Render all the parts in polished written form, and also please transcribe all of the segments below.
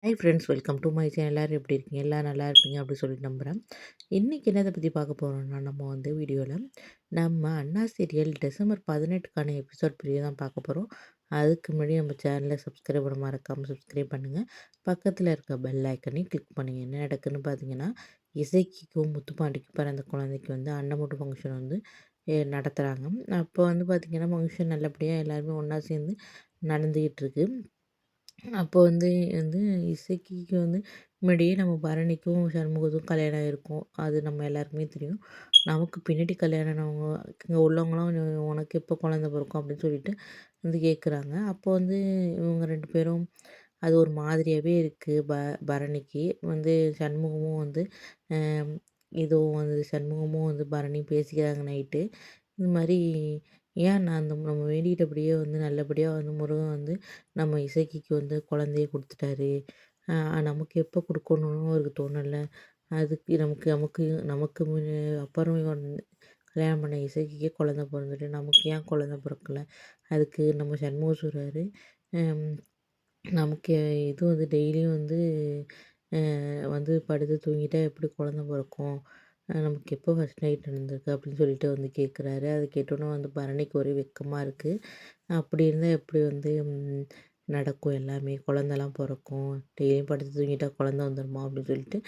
Hi friends, welcome to my channel. எல்லோரும் எப்படி இருக்கீங்க? எல்லோரும் நல்லா இருப்பீங்க அப்படின்னு சொல்லிட்டு நம்புகிறேன். இன்றைக்கி என்னதை பற்றி பார்க்க போகிறோம்னா, நம்ம வீடியோவில் நம்ம அண்ணா சீரியல் டிசம்பர் 18க்கான எபிசோட் ப்ரிவியூ தான் பார்க்க போகிறோம். அதுக்கு முன்னாடி நம்ம சேனலை சப்ஸ்கிரைப் பண்ண மறக்காமல் சப்ஸ்கிரைப் பண்ணுங்கள். பக்கத்தில் இருக்க பெல் ஐக்கனையும் கிளிக் பண்ணுங்கள். என்ன நடக்குதுன்னு பார்த்தீங்கன்னா, இசைக்கும் முத்துப்பாண்டிக்கும் பிறந்த குழந்தைக்கு அன்னமூட்டு ஃபங்க்ஷன் நடத்துகிறாங்க. அப்போ பார்த்திங்கன்னா ஃபங்க்ஷன் நல்லபடியாக எல்லாருமே ஒன்றா சேர்ந்து நடந்துக்கிட்டு இருக்கு. அப்போ வந்து இசைக்கு முன்னாடியே நம்ம பரணிக்கும் சண்முகத்துக்கும் கல்யாணம் ஆயிருக்கும். அது நம்ம எல்லாருக்குமே தெரியும். நமக்கு பின்னாடி கல்யாணம் ஆனவங்க இங்கே உள்ளவங்களாம் உனக்கு எப்போ குழந்த பிறக்கும் அப்படின்னு சொல்லிட்டு கேட்குறாங்க. அப்போ இவங்க 2 பேரும் அது ஒரு மாதிரியாகவே இருக்குது. பரணிக்கு சண்முகமும் அம் இதுவும் சண்முகமும் பரணியும் பேசிக்கிறாங்க நைட்டு. இந்த மாதிரி ஏன் நான் நம்ம வேண்டிகிட்டபடியே நல்லபடியாக முருகன் நம்ம இசைக்கிக்கு குழந்தைய குடுத்துட்டாரு. நமக்கு எப்போ குடுக்கணும்னு அவருக்கு தோணல. அதுக்கு நமக்கு நமக்கு நமக்கு அப்புறம் கல்யாணம் பண்ண இசைக்கிக்கே குழந்த பொறந்துட்டு, நமக்கு ஏன் குழந்த பொறக்கல? அதுக்கு நம்ம சண்முகம் சொல்றாரு, அம் நமக்கு இது டெய்லியும் படுத்து தூங்கிட்டா எப்படி குழந்த பொறக்கும்? நமக்கு எப்போ ஃபர்ஸ்ட் நைட் நடந்திருக்கு அப்படின்னு சொல்லிட்டு கேட்குறாரு. அது கேட்டோன்னே பரணிக்கு ஒரே வெட்கமா இருக்குது. அப்படி இருந்தால் எப்படி நடக்கும் எல்லாமே? குழந்தலாம் பொறக்கும். டெய்லியும் படுத்து தூங்கிட்டா குழந்த வந்துருமா? அப்படின்னு சொல்லிட்டு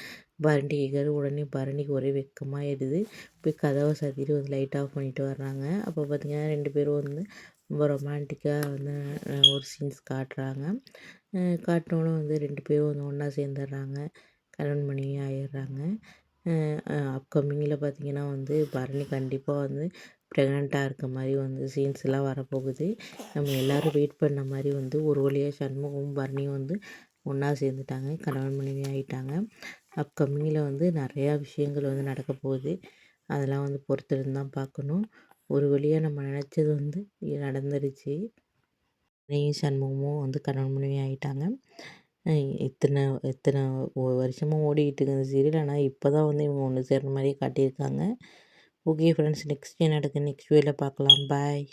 பரணி கேட்குறாரு. உடனே பரணிக்கு ஒரே வெட்கமாயிடுது. போய் கதவை சாத்திட்டு லைட் ஆஃப் பண்ணிட்டு வர்றாங்க. அப்போ பார்த்தீங்கன்னா 2 பேரும் ரொம்ப ரொமான்டிக்காக ஒரு சீன்ஸ் காட்டுறாங்க. காட்டினோன்னே 2 பேரும் ஒன்றா சேர்ந்துடுறாங்க. கல்யாணம் பண்ணி ஆயிடுறாங்க. அப்கமிங்கில் பார்த்தீங்கன்னா பரணி கண்டிப்பாக ப்ரெக்னெண்ட்டாக இருக்க மாதிரி சீன்ஸ்லாம் வரப்போகுது. நம்ம எல்லோரும் வெயிட் பண்ண மாதிரி ஒரு வழியாக சண்முகமும் பரணியும் ஒன்றா சேர்ந்துட்டாங்க. கணவன் மனைவி ஆகிட்டாங்க. அப்கமிங்கில் நிறையா விஷயங்கள் நடக்க போகுது. அதெல்லாம் பொறுத்திருந்து தான் பார்க்கணும். ஒரு வழியாக நம்ம நினச்சது நடந்துருச்சு. பரணியும் சண்முகமும் கணவன் மனைவி ஆகிட்டாங்க. இத்தனை இத்தனை வருஷமாக ஓடிக்கிட்டு இருக்க இந்த சீரியல். ஆனால் இப்போ தான் இவங்க ஒன்று சேர்ற மாதிரியே காட்டியிருக்காங்க. ஓகே ஃப்ரெண்ட்ஸ், நெக்ஸ்ட் என்ன நடக்குது நெக்ஸ்ட் வீடியோவில் பார்க்கலாம். பாய்.